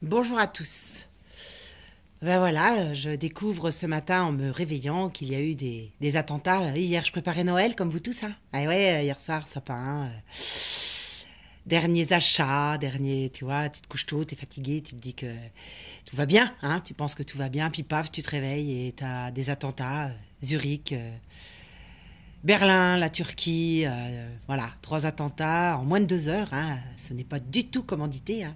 Bonjour à tous. Ben voilà, je découvre ce matin en me réveillant qu'il y a eu des attentats. Hier, je préparais Noël comme vous tous. Hein. Ah ouais, hier soir, sapin. Derniers achats, derniers, tu vois, tu te couches tôt, t'es fatigué, tu te dis que tout va bien, hein, tu penses que tout va bien, puis paf, tu te réveilles et t'as des attentats. Zurich, Berlin, la Turquie, voilà, 3 attentats en moins de 2 heures. Hein, ce n'est pas du tout commandité. Hein.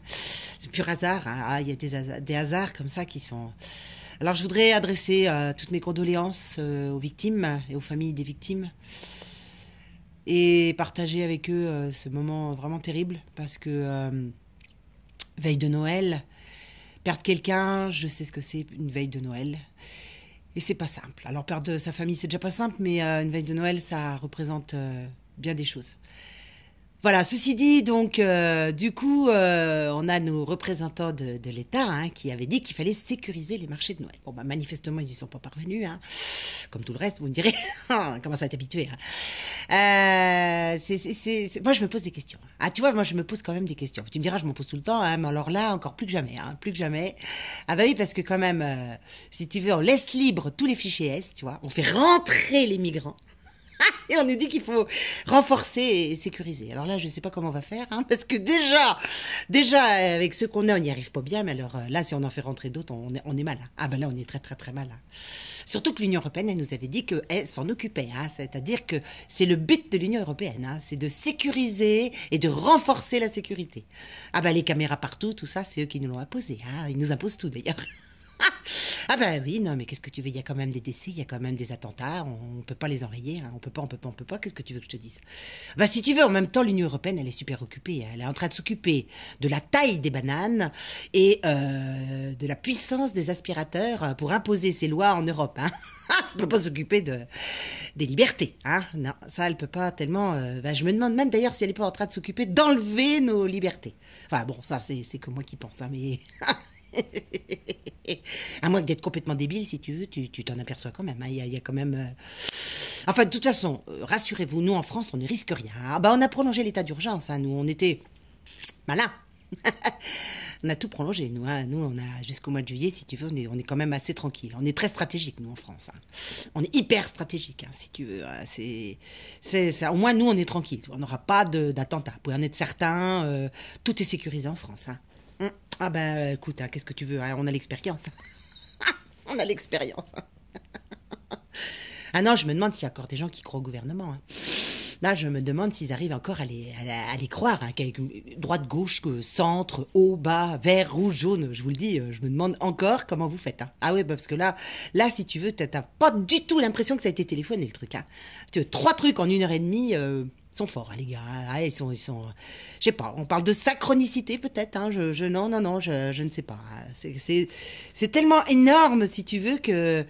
C'est pur hasard. Hein. Ah, il y a des hasards comme ça qui sont. Alors, je voudrais adresser toutes mes condoléances aux victimes et aux familles des victimes et partager avec eux ce moment vraiment terrible parce que veille de Noël, perdre quelqu'un, je sais ce que c'est une veille de Noël. Et c'est pas simple. Alors perdre sa famille, c'est déjà pas simple, mais une veille de Noël, ça représente bien des choses. Voilà, ceci dit, donc, du coup, on a nos représentants de l'État hein, qui avaient dit qu'il fallait sécuriser les marchés de Noël. Bon, bah, manifestement, ils n'y sont pas parvenus, hein, comme tout le reste, vous me direz. On commence à être habitué. Hein. Moi, je me pose des questions. Ah, tu vois, moi, je me pose quand même des questions. Tu me diras, je m'en pose tout le temps, hein, mais alors là, encore plus que jamais. Hein, plus que jamais. Ah bah oui, parce que quand même, si tu veux, on laisse libre tous les fichiers S, tu vois. On fait rentrer les migrants. Et on nous dit qu'il faut renforcer et sécuriser. Alors là, je ne sais pas comment on va faire, hein, parce que déjà, avec ceux qu'on a, on n'y arrive pas bien. Mais alors là, si on en fait rentrer d'autres, on est mal. Hein. Ah ben là, on est très très très mal. Hein. Surtout que l'Union européenne, elle nous avait dit qu'elle s'en occupait. Hein, c'est-à-dire que c'est le but de l'Union européenne, hein, c'est de sécuriser et de renforcer la sécurité. Ah ben les caméras partout, tout ça, c'est eux qui nous l'ont imposé. Hein, ils nous imposent tout d'ailleurs. Ah ben oui, non, mais qu'est-ce que tu veux? Il y a quand même des décès, il y a quand même des attentats, on peut pas les enrayer, hein. On peut pas, qu'est-ce que tu veux que je te dise? Bah si tu veux, en même temps, l'Union européenne, elle est super occupée, hein. Elle est en train de s'occuper de la taille des bananes et de la puissance des aspirateurs pour imposer ses lois en Europe, hein. Elle peut pas s'occuper des libertés, hein. Non, ça, elle peut pas tellement... bah, je me demande même d'ailleurs si elle est pas en train de s'occuper d'enlever nos libertés. Enfin bon, ça, c'est que moi qui pense, hein, mais... À moins que d'être complètement débile, si tu veux, tu t'en aperçois quand même. Hein. Il y a quand même. Enfin, de toute façon, rassurez-vous, nous en France, on ne risque rien. Ah, bah, on a prolongé l'état d'urgence. Hein. Nous, on était malins. On a tout prolongé, nous. Hein. Nous, on a jusqu'au mois de juillet, si tu veux, on est quand même assez tranquille. On est très stratégique, nous, en France. Hein. On est hyper stratégique, hein, si tu veux. Hein. Au moins, nous, on est tranquille. On n'aura pas d'attentat. Vous pouvez en être certain. Tout est sécurisé en France. Hein. Ah ben écoute, hein, qu'est-ce que tu veux, hein, on a l'expérience. On a l'expérience. Ah non, je me demande s'il y a encore des gens qui croient au gouvernement. Hein. Là, je me demande s'ils arrivent encore à les croire. Hein, qu'avec droite, gauche, centre, haut, bas, vert, rouge, jaune, je vous le dis, je me demande encore comment vous faites. Hein. Ah ouais, bah, parce que là, si tu veux, t'as pas du tout l'impression que ça a été téléphoné, le truc. Hein. Tu veux, 3 trucs en 1 heure et demie... Ils sont forts, hein, les gars. Ah, ils sont, je sais pas. On parle de synchronicité peut-être. Hein, non, je ne sais pas. Hein. C'est tellement énorme, si tu veux, que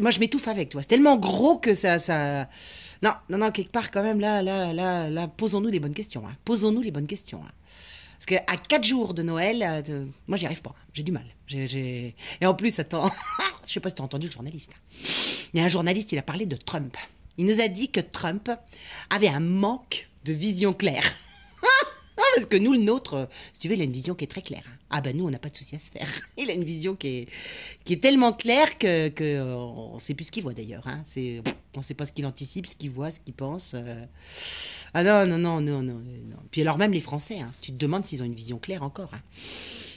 moi, je m'étouffe avec. Tu vois. C'est tellement gros que ça. Non, quelque part quand même là, posons-nous les bonnes questions. Hein. Posons-nous les bonnes questions. Hein. Parce qu'à 4 jours de Noël, moi, j'y arrive pas. J'ai du mal. Et en plus, attends, je sais pas si tu as entendu le journaliste. Il y a un journaliste, il a parlé de Trump. Il nous a dit que Trump avait un manque de vision claire. Parce que nous, le nôtre, si tu veux, il a une vision qui est très claire. Ah ben nous, on n'a pas de souci à se faire. Il a une vision qui est tellement claire on ne sait plus ce qu'il voit d'ailleurs. Hein. On ne sait pas ce qu'il anticipe, ce qu'il voit, ce qu'il pense. Ah non. Puis alors même les Français, hein, tu te demandes s'ils ont une vision claire encore. Hein.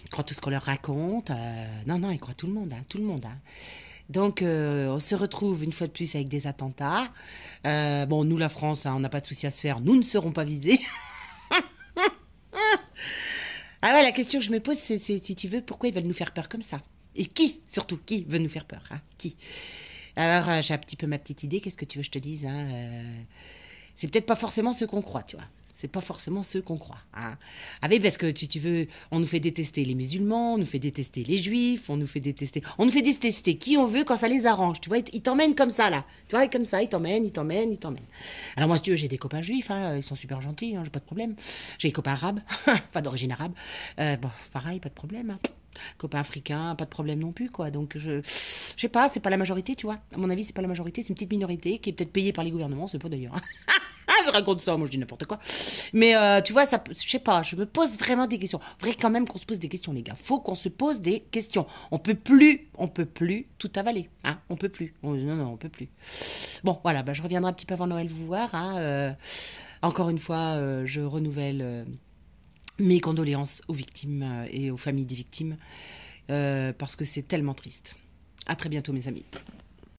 Ils croient tout ce qu'on leur raconte. Non, ils croient tout le monde. Hein, tout le monde. Hein. Donc, on se retrouve une fois de plus avec des attentats. Bon, nous, la France, hein, on n'a pas de souci à se faire. Nous ne serons pas visés. Ah ouais, la question que je me pose, c'est si tu veux, pourquoi ils veulent nous faire peur comme ça? Et qui, surtout, qui veut nous faire peur? Hein? Qui? Alors, j'ai un petit peu ma petite idée. Qu'est-ce que tu veux que je te dise? Hein? C'est peut-être pas forcément ce qu'on croit, tu vois. C'est pas forcément ceux qu'on croit. Hein. Ah oui, parce que si tu veux, on nous fait détester les musulmans, on nous fait détester les juifs, on nous fait détester qui on veut quand ça les arrange. Tu vois, ils t'emmènent comme ça, là. Tu vois, comme ça, ils t'emmènent. Alors moi, si tu veux, j'ai des copains juifs, hein, ils sont super gentils, hein, j'ai pas de problème. J'ai des copains arabes, enfin d'origine arabe. Bon, pareil, pas de problème. Hein. Copains africains, pas de problème non plus, quoi. Donc, je sais pas, c'est pas la majorité, tu vois. À mon avis, c'est pas la majorité, c'est une petite minorité qui est peut-être payée par les gouvernements, c'est pas d'ailleurs. je raconte ça, moi je dis n'importe quoi. Mais tu vois, ça, je sais pas, je me pose vraiment des questions. Vrai quand même qu'on se pose des questions, les gars. Faut qu'on se pose des questions. On peut plus tout avaler. Hein, on peut plus. Non, non, on peut plus. Bon, voilà, bah, je reviendrai un petit peu avant Noël vous voir. Hein, encore une fois, je renouvelle mes condoléances aux victimes et aux familles des victimes parce que c'est tellement triste. À très bientôt, mes amis.